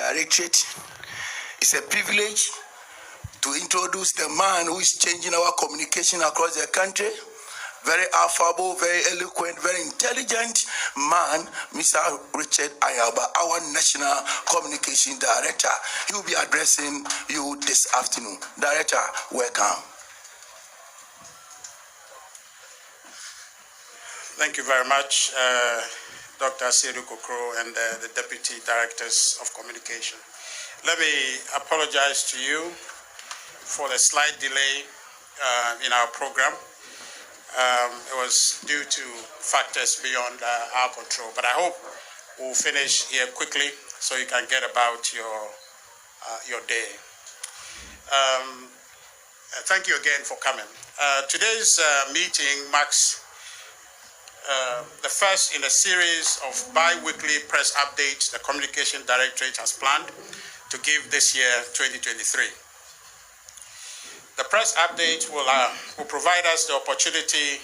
Directorate. It's a privilege to introduce the man who is changing our communication across the country. Very affable, very eloquent, very intelligent man, Mr. Richard Ayaba, our National Communication Director. He will be addressing you this afternoon. Director, welcome. Thank you very much, Dr. Sedu Kokro and the Deputy Directors of Communication. Let me apologize to you for the slight delay in our program. It was due to factors beyond our control, but I hope we'll finish here quickly so you can get about your day. Thank you again for coming. Today's meeting marks the first in a series of bi-weekly press updates the Communication Directorate has planned to give this year, 2023. The press update will provide us the opportunity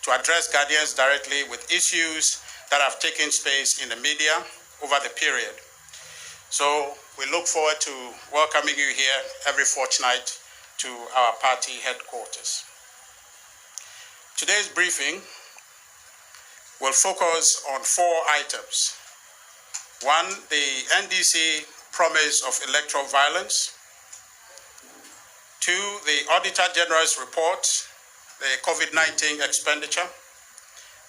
to address Guardians directly with issues that have taken space in the media over the period. So we look forward to welcoming you here every fortnight to our party headquarters. Today's briefing will focus on 4 items. 1, the NDC promise of electoral violence. 2, the Auditor General's report, the COVID-19 expenditure,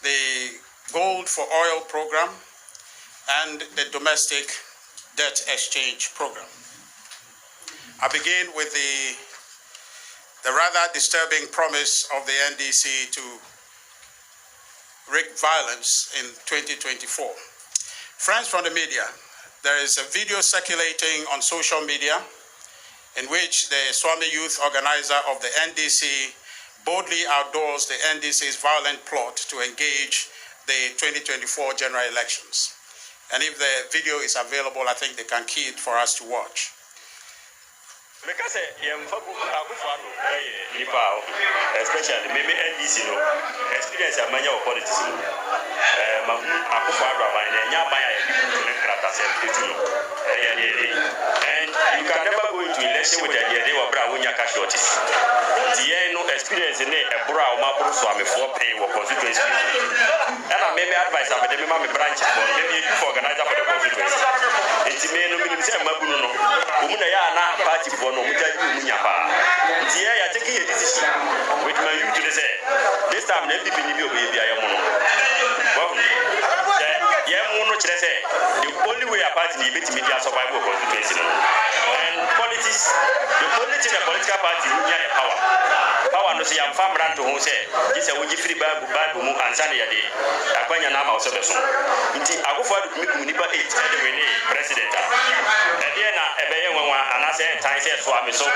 the Gold for Oil program, and the domestic debt exchange program. I begin with the rather disturbing promise of the NDC to rig violence in 2024. Friends from the media, there is a video circulating on social media in which the Swami Youth Organizer of the NDC boldly outdoors the NDC's violent plot to engage the 2024 general elections. And if the video is available, I think they can key it for us to watch. Because especially maybe NDC no experience of many politics and you can never go into election with the idea they were brown casualties. The no experience in a brown marble swami for pay or constituency. And I may advise about the member branch for maybe organizer for the constituency. It's me no minister Mabuno. Umuna party for no munyapa. The air taking a decision with my youth to say this time NPP will be a mono. The only way a party is media survival constituency. And politics, the only thing a political party is power. Power no say am famran to who say this a wuji free bad mu answer ya de akwanya na ma osobeso. Nti agofo adu mi nipa 8 e we ni president a. E de na ebeye nwanwa anase tan say so ameso.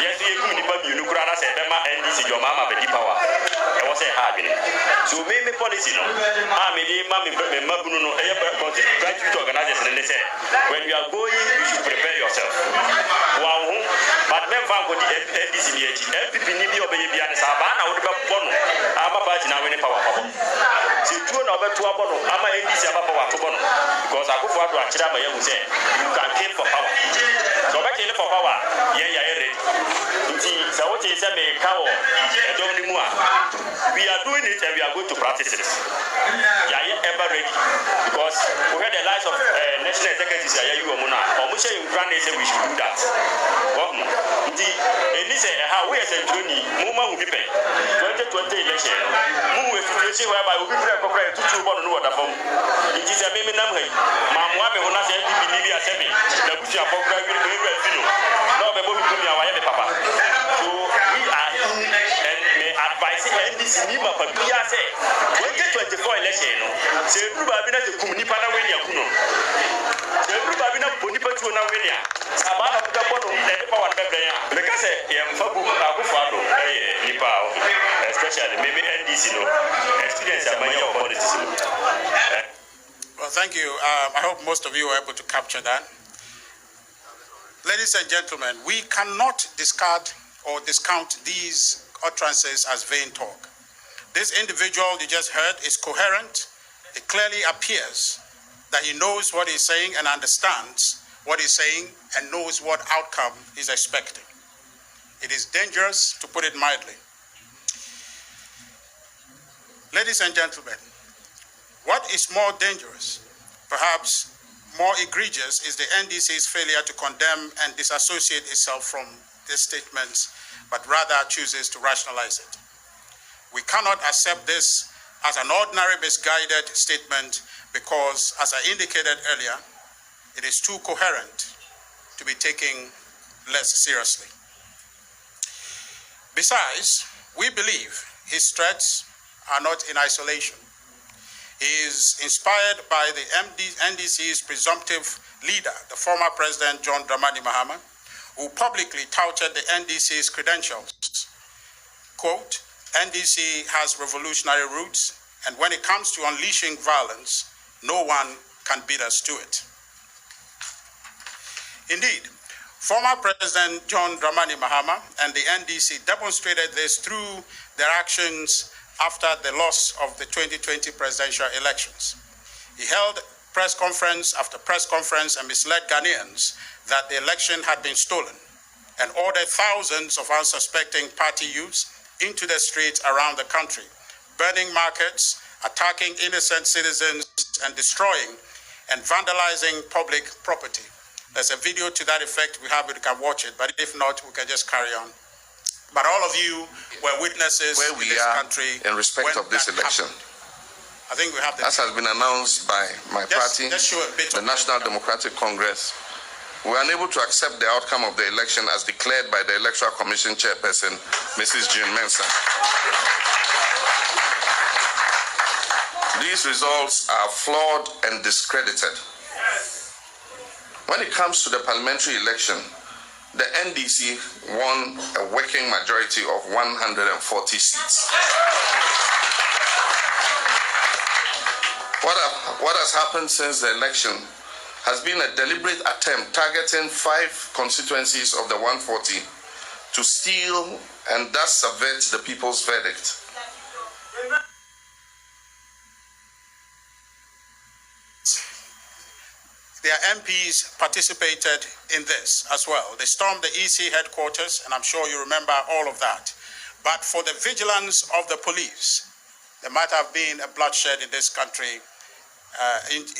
Yes ye kum nipa bi nukura na say be ma NDC jo ma be di power. E wo say ha bi ni. So me policy no. Me dey ma me mabunu no e graduate organizers they say when you are going you should prepare yourself. Wow, but men fan go di NDC ni NPP ni bi obeye bi an sa ba na wo be bono ama party na we ni power power. Si tuo na obe tuo bono ama NDC aba power to bono because akufo ado akira ma yehu say you can kill for power. So be kill for power ye ready. Nti say what is say me ka wo edom ni mu a we are doing it and we are going to practice it. Ever ready because we had the lives of national executives here you amuna omushe you grant say we should do that. Nti eni say how we as a journey muma hu pipe 2020 election mu we situation whereby we be pray kokra tutu bono no wada fam. Nti say me nam hai mamwa me hona say NPP ni bi asemi na busia kokra we fino no be bo bi kumi awaye me papa. So we are and me advise NDC ni ma papia say 2024 election no say everybody be na se kum nipa na we ni akuno everybody na boni patu na we ni abana buka bono na power na bebren ya because yem fa bu akufo ado nipa especially maybe NDC no experience amanya of politics. Well, thank you. I hope most of you were able to capture that. Ladies and gentlemen, we cannot discard or discount these utterances as vain talk. This individual you just heard is coherent. It clearly appears that he knows what he's saying and understands what he's saying and knows what outcome he's expecting. It is dangerous, to put it mildly. Ladies and gentlemen, what is more dangerous, perhaps more egregious, is the NDC's failure to condemn and disassociate itself from these statements, but rather chooses to rationalize it. We cannot accept this as an ordinary misguided statement because, as I indicated earlier, it is too coherent to be taken less seriously. Besides, we believe his threats are not in isolation. He is inspired by the NDC's presumptive leader, the former President John Dramani Mahama, who publicly touted the NDC's credentials. Quote, NDC has revolutionary roots, and when it comes to unleashing violence, no one can beat us to it. Indeed, former President John Dramani Mahama and the NDC demonstrated this through their actions after the loss of the 2020 presidential elections. He held press conference after press conference and misled Ghanaians that the election had been stolen and ordered thousands of unsuspecting party youths into the streets around the country, burning markets, attacking innocent citizens, and destroying and vandalizing public property. There's a video to that effect. We have it, you can watch it, but if not, we can just carry on. But all of you were witnesses where we in this are country in respect of this election. I think we have the... As has been announced by my party, just show a bit the National Democratic Congress, we are unable to accept the outcome of the election as declared by the Electoral Commission Chairperson, Mrs. June Mensah. These results are flawed and discredited. When it comes to the parliamentary election, the NDC won a working majority of 140 seats. What has happened since the election has been a deliberate attempt targeting 5 constituencies of the 140 to steal and thus subvert the people's verdict. Their MPs participated in this as well. They stormed the EC headquarters, and I'm sure you remember all of that. But for the vigilance of the police, there might have been a bloodshed in this country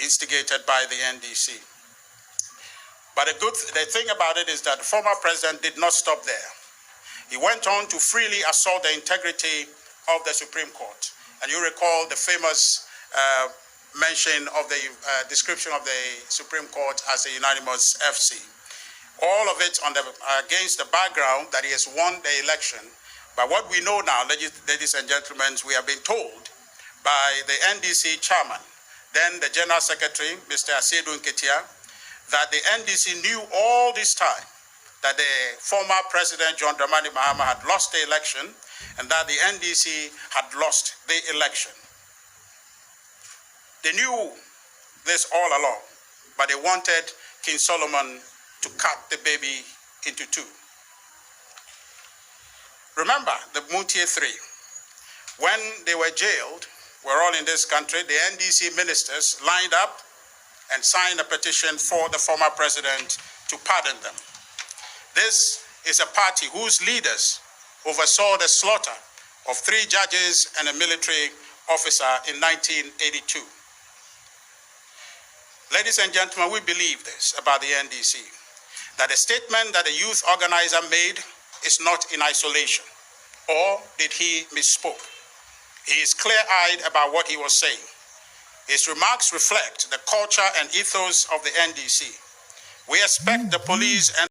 instigated by the NDC. But the thing about it is that the former president did not stop there. He went on to freely assault the integrity of the Supreme Court. And you recall the famous mention of the description of the Supreme Court as a unanimous FC. All of it against the background that he has won the election. But what we know now, ladies and gentlemen, we have been told by the NDC chairman, then the General Secretary, Mr. Asedu Nketia, that the NDC knew all this time that the former President John Dramani Mahama had lost the election and that the NDC had lost the election. They knew this all along, but they wanted King Solomon to cut the baby into 2. Remember the Moutier 3. When they were jailed, we're all in this country, the NDC ministers lined up and signed a petition for the former president to pardon them. This is a party whose leaders oversaw the slaughter of 3 judges and a military officer in 1982. Ladies and gentlemen, we believe this about the NDC, that the statement that the youth organizer made is not in isolation, or did he misspoke? He is clear-eyed about what he was saying. His remarks reflect the culture and ethos of the NDC. We expect the police and